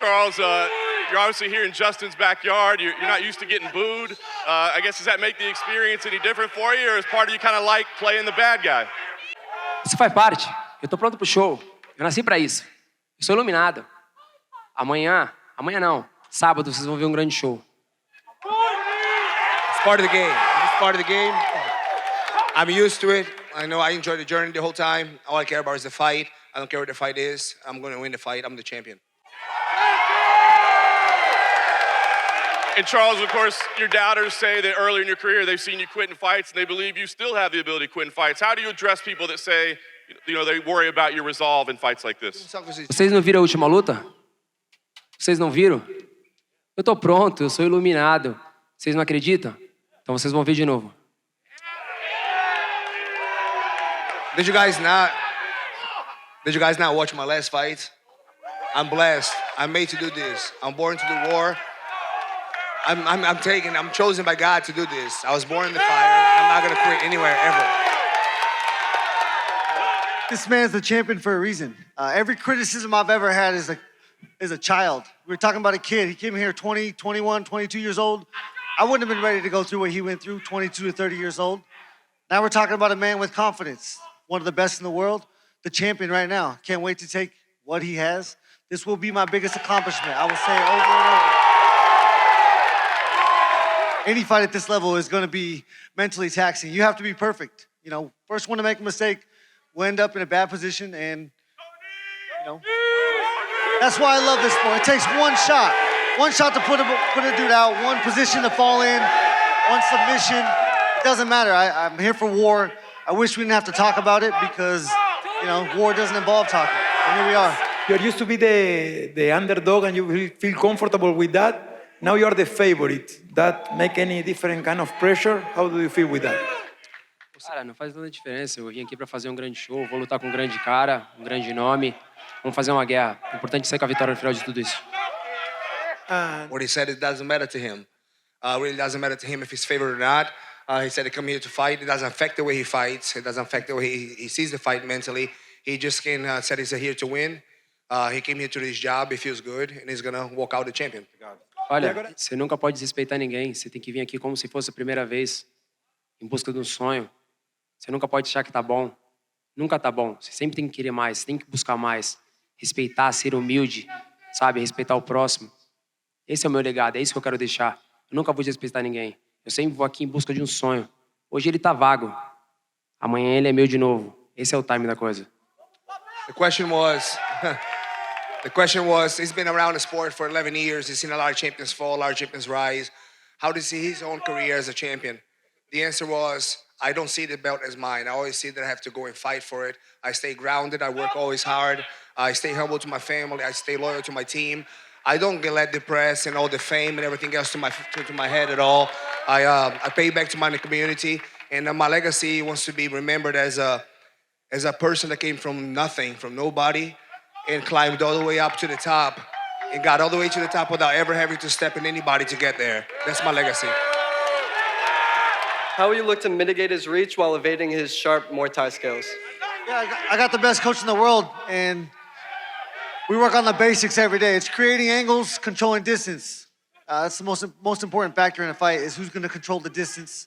Charles, you're obviously here in Justin's backyard. You're not used to getting booed. I guess, does that make the experience any different for you, or is part of you kind of like playing the bad guy? Isso faz parte. Eu tô pronto pro show. Eu nasci pra isso. Eu sou iluminado. Amanhã não. Sábado vocês vão ver um grande show. It's part of the game. It's part of the game. I'm used to it. I know I enjoy the journey the whole time. All I care about is the fight. I don't care what the fight is. I'm going to win the fight. I'm the champion. And Charles, of course, your doubters say that earlier in your career they've seen you quit in fights and they believe you still have the ability to quit in fights. How do you address people that say, they worry about your resolve in fights like this? Vocês não viram a última luta? Vocês não viram? Eu tô pronto, eu sou iluminado. Vocês não acreditam? Então vocês vão ver de novo. Did you guys not watch my last fight? I'm blessed. I'm made to do this. I'm born to do war. I'm chosen by God to do this. I was born in the fire. I'm not gonna quit anywhere ever. This man's the champion for a reason. Every criticism I've ever had is a child. We were talking about a kid. He came here 20, 21, 22 years old. I wouldn't have been ready to go through what he went through, 22 to 30 years old. Now we're talking about a man with confidence, one of the best in the world, the champion right now. Can't wait to take what he has. This will be my biggest accomplishment. I will say it over and over. Any fight at this level is going to be mentally taxing. You have to be perfect. First one to make a mistake will end up in a bad position, and that's why I love this sport. It takes one shot to put a dude out, one position to fall in, one submission. It doesn't matter. I'm here for war. I wish we didn't have to talk about it because war doesn't involve talking. And here we are. You used to be the underdog, and you feel comfortable with that. Now you are the favorite. That make any different kind of pressure? How do you feel with that? Cara, não faz tanta diferença. Eu vim aqui pra fazer um grande show, vou lutar com um grande cara, um grande nome. Vamos fazer uma guerra. O importante é sair com a vitória no final de tudo isso. What he said, it doesn't matter to him. Really doesn't matter to him if he's favored or not. He said he come here to fight. It doesn't affect the way he fights. It doesn't affect the way he sees the fight mentally. He just said he's here to win. He came here to do his job. He feels good, and he's gonna walk out the champion. Olha, você nunca pode desrespeitar ninguém. Você tem que vir aqui como se fosse a primeira vez, em busca de um sonho. Você nunca pode achar que tá bom. Nunca tá bom. Você sempre tem que querer mais, tem que buscar mais. Respeitar, ser humilde, sabe? Respeitar o próximo. Esse é o meu legado, é isso que eu quero deixar. Eu nunca vou desrespeitar ninguém. Eu sempre vou aqui em busca de um sonho. Hoje ele tá vago. Amanhã ele é meu de novo. Esse é o time da coisa. The question was, he's been around the sport for 11 years. He's seen a lot of champions fall, a lot of champions rise. How does he see his own career as a champion? The answer was, I don't see the belt as mine. I always see that I have to go and fight for it. I stay grounded. I work always hard. I stay humble to my family. I stay loyal to my team. I don't get let the press and all the fame and everything else to my head at all. I pay back to my community, and my legacy wants to be remembered as a person that came from nothing, from nobody, and climbed all the way up to the top and got all the way to the top without ever having to step in anybody to get there. That's my legacy. How will you look to mitigate his reach while evading his sharp Muay Thai skills? Yeah, I got the best coach in the world, and we work on the basics every day. It's creating angles, controlling distance. That's the most important factor in a fight is who's going to control the distance,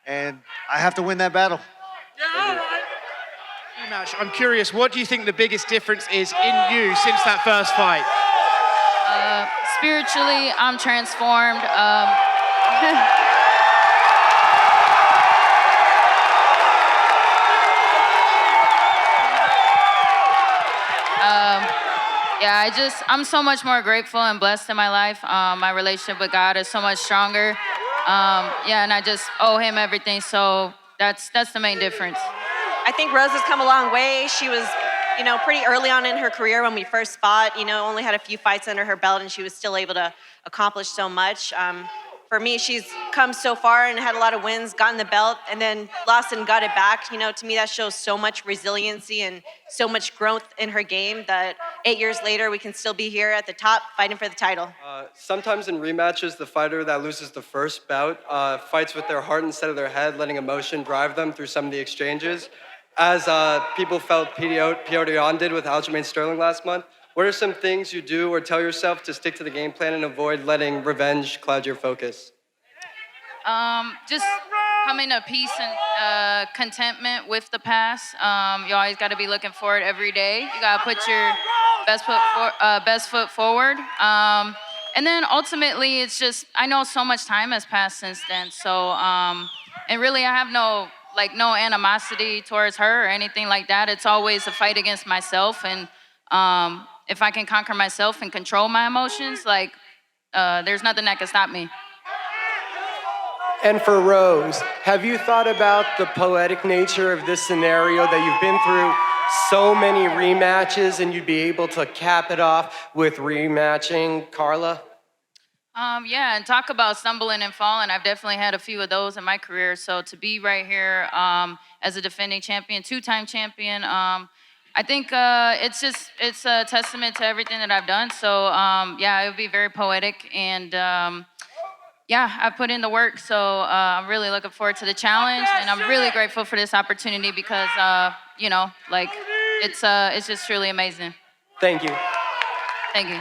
and I have to win that battle. I'm curious, what do you think the biggest difference is in you since that first fight? Spiritually, I'm transformed. I'm so much more grateful and blessed in my life. My relationship with God is so much stronger. And I just owe him everything. So that's the main difference. I think Rose has come a long way. She was, pretty early on in her career when we first fought, only had a few fights under her belt, and she was still able to accomplish so much. For me, she's come so far and had a lot of wins, gotten the belt, and then lost and got it back. To me, that shows so much resiliency and so much growth in her game that 8 years later, we can still be here at the top fighting for the title. Sometimes in rematches, the fighter that loses the first bout fights with their heart instead of their head, letting emotion drive them through some of the exchanges. As people felt Piotr Jan did with Aljamain Sterling last month. What are some things you do or tell yourself to stick to the game plan and avoid letting revenge cloud your focus? Just coming to peace and contentment with the past. You always got to be looking forward every day. You got to put your best foot forward. And then ultimately, it's just I know so much time has passed since then. So and really, I have no animosity towards her or anything like that. It's always a fight against myself, and if I can conquer myself and control my emotions, there's nothing that can stop me. And for Rose, have you thought about the poetic nature of this scenario that you've been through so many rematches and you'd be able to cap it off with rematching Carla? Yeah, and talk about stumbling and falling. I've definitely had a few of those in my career. So to be right here as a defending champion, two-time champion, I think it's a testament to everything that I've done. So yeah, it would be very poetic, and yeah, I put in the work. So I'm really looking forward to the challenge, and I'm really grateful for this opportunity because it's just truly amazing. Thank you. Thank you.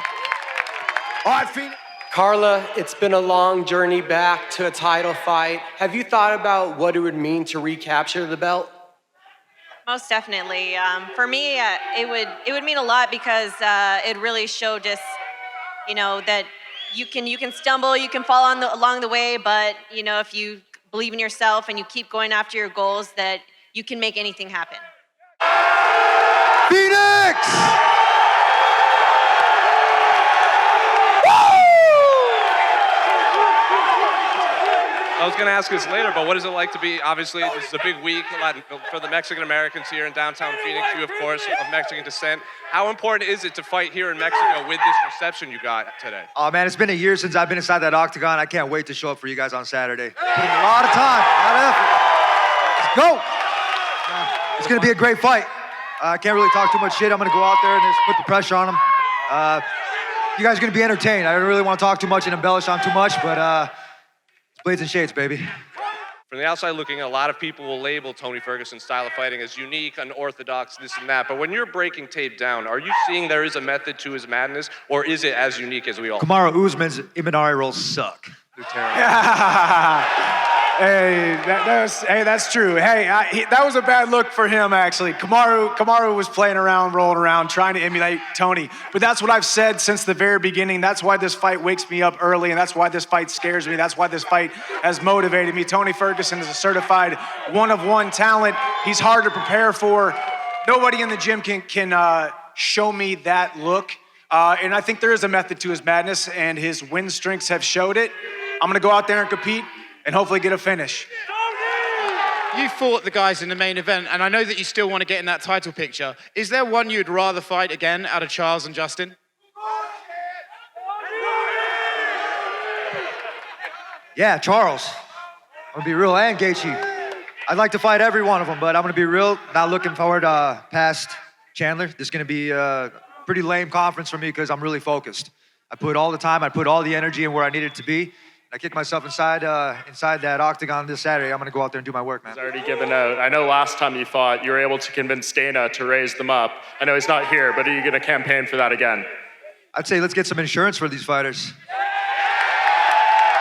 All right, Phoenix. Carla, it's been a long journey back to a title fight. Have you thought about what it would mean to recapture the belt? Most definitely. For me, it would mean a lot because it really showed just, that you can stumble, you can fall along the way, but if you believe in yourself and you keep going after your goals, that you can make anything happen. Phoenix! I was going to ask this later, but what is it like to be, obviously, this is a big week for the Mexican Americans here in downtown Phoenix, you, of course, of Mexican descent. How important is it to fight here in Mexico with this reception you got today? Oh, man, it's been a year since I've been inside that octagon. I can't wait to show up for you guys on Saturday. Put in a lot of time, a lot of effort. Let's go. It's going to be a great fight. I can't really talk too much shit. I'm going to go out there and just put the pressure on them. You guys are going to be entertained. I don't really want to talk too much and embellish on too much, but Blades and shades, baby. From the outside looking, a lot of people will label Tony Ferguson's style of fighting as unique, unorthodox, this and that. But when you're breaking tape down, are you seeing there is a method to his madness, or is it as unique as we all? Kamaru Usman's Imanari rolls suck. They're terrible. Hey, that's true. Hey, that was a bad look for him, actually. Kamaru was playing around, rolling around, trying to emulate Tony. But that's what I've said since the very beginning. That's why this fight wakes me up early, and that's why this fight scares me. That's why this fight has motivated me. Tony Ferguson is a certified one-of-one talent. He's hard to prepare for. Nobody in the gym can show me that look. And I think there is a method to his madness, and his win streaks have showed it. I'm going to go out there and compete and hopefully get a finish. You fought the guys in the main event, and I know that you still want to get in that title picture. Is there one you'd rather fight again out of Charles and Justin? Yeah, Charles. I'm gonna be real, and Gaethje. I'd like to fight every one of them, but I'm gonna be real, not looking forward past Chandler. This is gonna be a pretty lame conference for me because I'm really focused. I put all the time, I put all the energy in where I need it to be. I kicked myself inside that octagon this Saturday. I'm gonna go out there and do my work, man. He's already given out. I know last time you fought, you were able to convince Dana to raise them up. I know he's not here, but are you gonna campaign for that again? I'd say let's get some insurance for these fighters.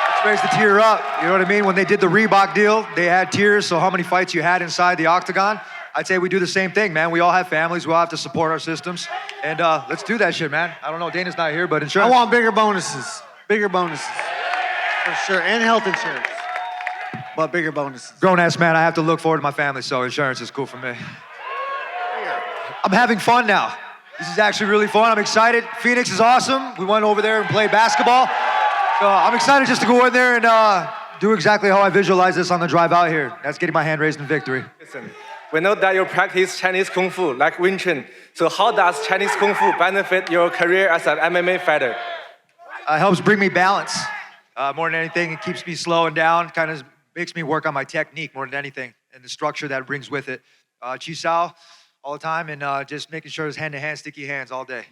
Let's raise the tier up, you know what I mean? When they did the Reebok deal, they had tiers, so how many fights you had inside the octagon? I'd say we do the same thing, man. We all have families, we all have to support our systems. And let's do that shit, man. I don't know, Dana's not here, but insurance. I want bigger bonuses. Bigger bonuses. For sure, and health insurance. But bigger bonuses. Grown-ass man, I have to look forward to my family, so insurance is cool for me. I'm having fun now. This is actually really fun. I'm excited. Phoenix is awesome. We went over there and played basketball. So I'm excited just to go in there and do exactly how I visualized this on the drive out here. That's getting my hand raised in victory. Listen, we know that you practice Chinese Kung Fu like Wing Chun. So how does Chinese Kung Fu benefit your career as an MMA fighter? It helps bring me balance. More than anything, it keeps me slowing down, kind of makes me work on my technique more than anything, and the structure that it brings with it. Chi Sao all the time, and just making sure it's hand-to-hand, sticky hands all day.